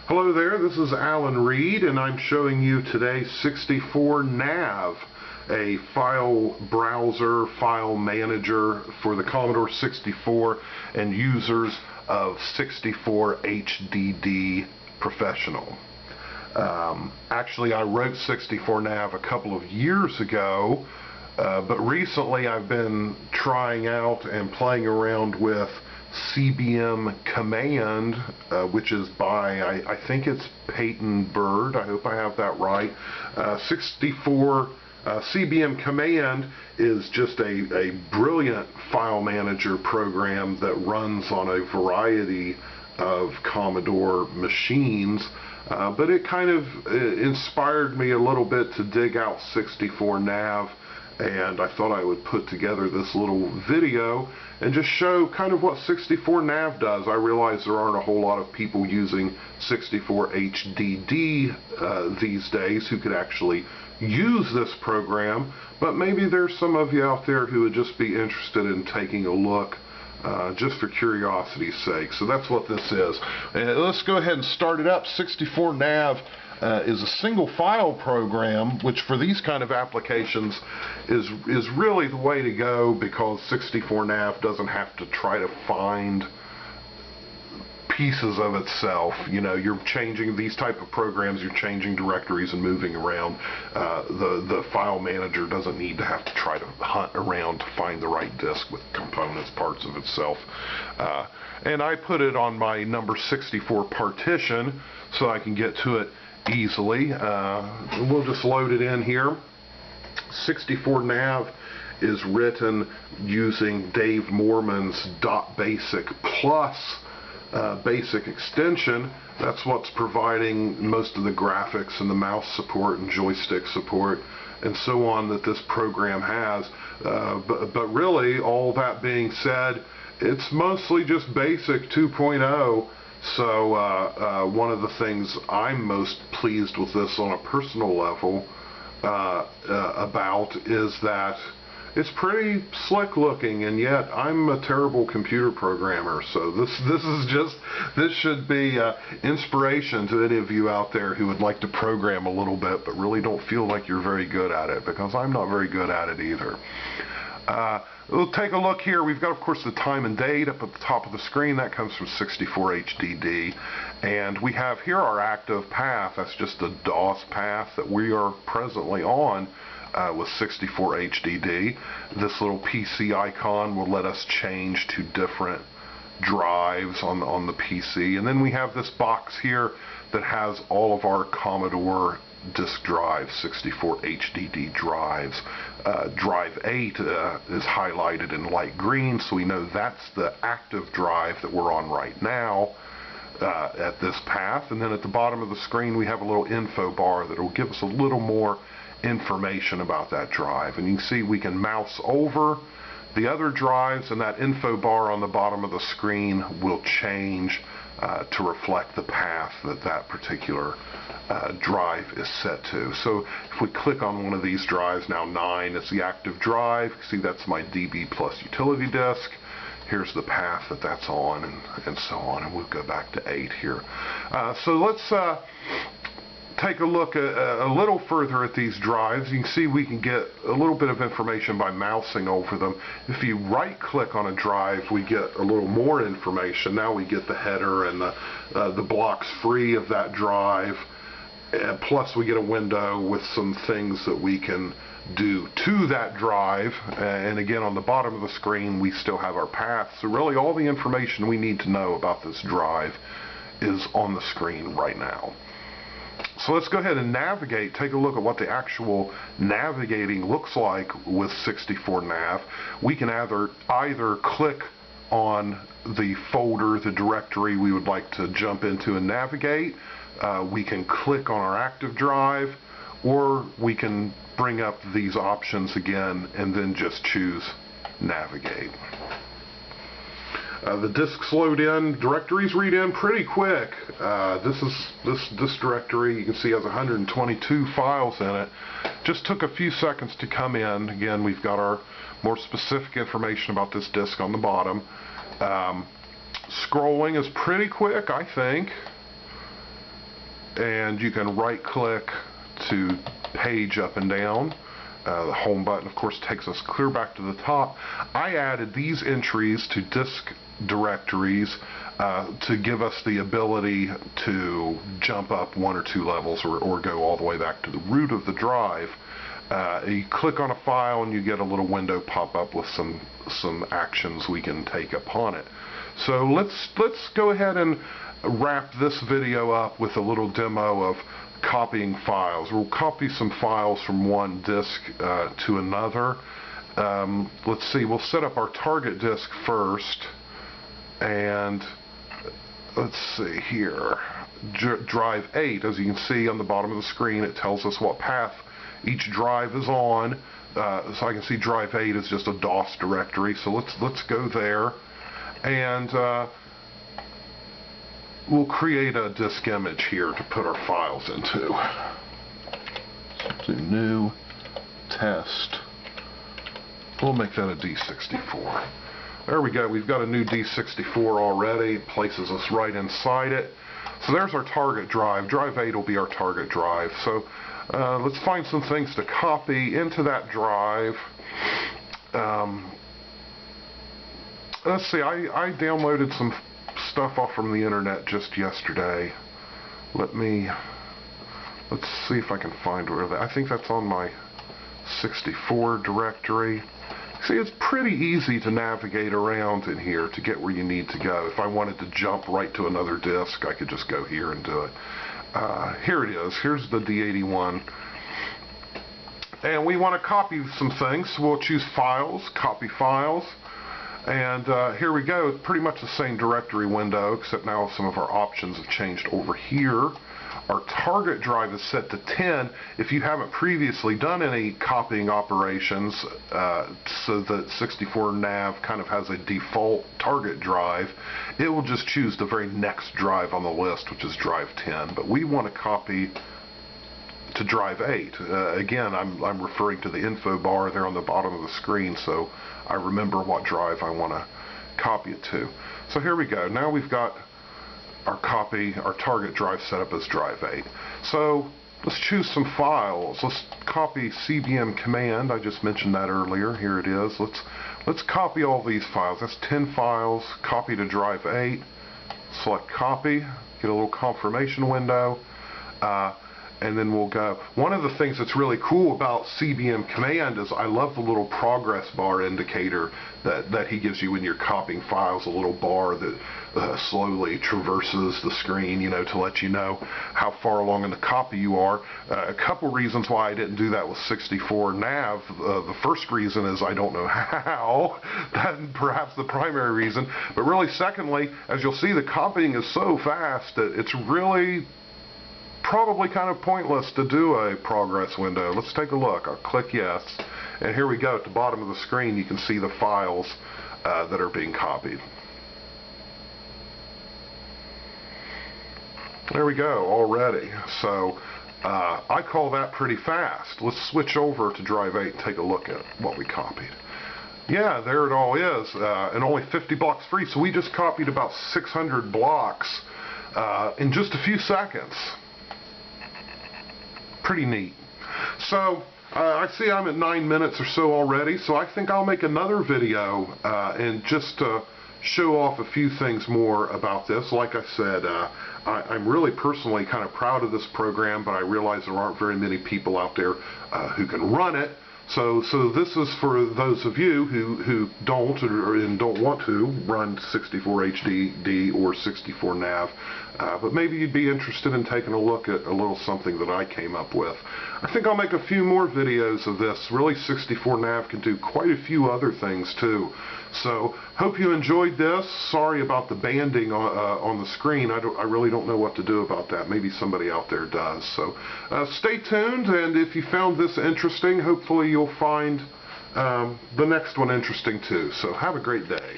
Hello there, this is Alan Reed, and I'm showing you today 64nav, a file browser, file manager for the Commodore 64 and users of 64 HDD Professional. Actually, I wrote 64nav a couple of years ago, but recently I've been trying out and playing around with CBM Command, which is by, I think it's Peyton Bird, I hope I have that right. 64 CBM Command is just a brilliant file manager program that runs on a variety of Commodore machines, but it kind of inspired me a little bit to dig out 64nav, and I thought I would put together this little video and just show kind of what 64nav does. I realize there aren't a whole lot of people using 64 HDD these days who could actually use this program, but maybe there's some of you out there who would just be interested in taking a look just for curiosity's sake. So that's what this is. Let's go ahead and start it up. 64nav is a single file program, which for these kind of applications is really the way to go, because 64nav doesn't have to try to find pieces of itself. You know, you're changing these type of programs, you're changing directories and moving around. The file manager doesn't need to have to try to hunt around to find the right disk with components, parts of itself. And I put it on my number 64 partition so I can get to it easily. We'll just load it in here. 64nav is written using Dave Moorman's .basic plus basic extension. That's what's providing most of the graphics and the mouse support and joystick support and so on that this program has. But really, all that being said, it's mostly just basic 2.0. So one of the things I'm most pleased with this on a personal level about is that it's pretty slick looking, and yet I'm a terrible computer programmer. So this should be inspiration to any of you out there who would like to program a little bit but really don't feel like you're very good at it, because I'm not very good at it either. We'll take a look here. We've got, of course, the time and date up at the top of the screen. That comes from 64 HDD. And we have here our active path. That's just a DOS path that we are presently on with 64 HDD. This little PC icon will let us change to different drives on the PC. And then we have this box here that has all of our Commodore disk drives, 64 HDD drives. Drive 8 is highlighted in light green, so we know that's the active drive that we're on right now at this path. And then at the bottom of the screen we have a little info bar that will give us a little more information about that drive. And you can see we can mouse over the other drives, and that info bar on the bottom of the screen will change to reflect the path that that particular drive is set to. So if we click on one of these drives, now 9 is the active drive. See, that's my DB plus utility disk. Here's the path that that's on, and so on. And we'll go back to 8 here. So let's take a look a little further at these drives. You can see we can get a little bit of information by mousing over them. If you right click on a drive, we get a little more information. Now we get the header and the blocks free of that drive. Plus we get a window with some things that we can do to that drive. And again, on the bottom of the screen we still have our path. So really all the information we need to know about this drive is on the screen right now. So let's go ahead and navigate, take a look at what the actual navigating looks like with 64nav. We can either click on the folder, the directory we would like to jump into and navigate. We can click on our active drive, or we can bring up these options again and then just choose navigate. The disks load in, directories read in pretty quick. This directory, you can see, has 122 files in it. Just took a few seconds to come in. Again, we've got our more specific information about this disk on the bottom. Scrolling is pretty quick, I think. and you can right click to page up and down. The home button, of course, takes us clear back to the top. I added these entries to disk directories to give us the ability to jump up 1 or 2 levels or go all the way back to the root of the drive. You click on a file and you get a little window pop up with some actions we can take upon it. So let's go ahead and wrap this video up with a little demo of copying files. We'll copy some files from one disk to another. Let's see, we'll set up our target disk first, and let's see here, drive 8, as you can see on the bottom of the screen, it tells us what path each drive is on. So I can see drive 8 is just a DOS directory, so let's go there, and we'll create a disk image here to put our files into. So do new test. We'll make that a D64. There we go. We've got a new D64 already. It places us right inside it. So there's our target drive. Drive 8 will be our target drive. So let's find some things to copy into that drive. Let's see. I downloaded some stuff off from the internet just yesterday. Let's see if I can find where that. I think that's on my 64 directory. See, it's pretty easy to navigate around in here to get where you need to go. If I wanted to jump right to another disk, I could just go here and do it. Here it is. Here's the D81. And we want to copy some things. So we'll choose Files, Copy Files. And here we go. It's pretty much the same directory window, except now some of our options have changed over here. Our target drive is set to 10. If you haven't previously done any copying operations, so that 64 nav kind of has a default target drive, it will just choose the very next drive on the list, which is drive 10. But we want to copy to drive 8. Again, I'm referring to the info bar there on the bottom of the screen, so I remember what drive I want to copy it to. So here we go. Now we've got our target drive set up as drive 8. So let's choose some files. Let's copy CBM command. I just mentioned that earlier. Here it is. Let's copy all these files. That's 10 files. Copy to drive 8. Select copy. Get a little confirmation window. And then we'll go. One of the things that's really cool about CBM command is I love the little progress bar indicator that he gives you when you're copying files, a little bar that slowly traverses the screen, to let you know how far along in the copy you are. A couple reasons why I didn't do that with 64 nav. The first reason is I don't know how. That's perhaps the primary reason. But really, secondly, as you'll see, the copying is so fast that it's really probably kind of pointless to do a progress window. Let's take a look. I'll click yes, and here we go. At the bottom of the screen you can see the files that are being copied. There we go already. So I call that pretty fast. Let's switch over to drive 8 and take a look at what we copied. Yeah, there it all is, and only 50 blocks free. So we just copied about 600 blocks in just a few seconds. Pretty neat. So I see I'm at 9 minutes or so already, so I think I'll make another video and just show off a few things more about this. Like I said, I'm really personally kind of proud of this program, but I realize there aren't very many people out there who can run it. So this is for those of you who don't and don't want to run 64 HDD or 64 nav, but maybe you'd be interested in taking a look at a little something that I came up with. I think I'll make a few more videos of this. Really, 64 nav can do quite a few other things too. So hope you enjoyed this. Sorry about the banding on the screen. I really don't know what to do about that. Maybe somebody out there does. So stay tuned, and if you found this interesting, hopefully you'll find the next one interesting too. So have a great day.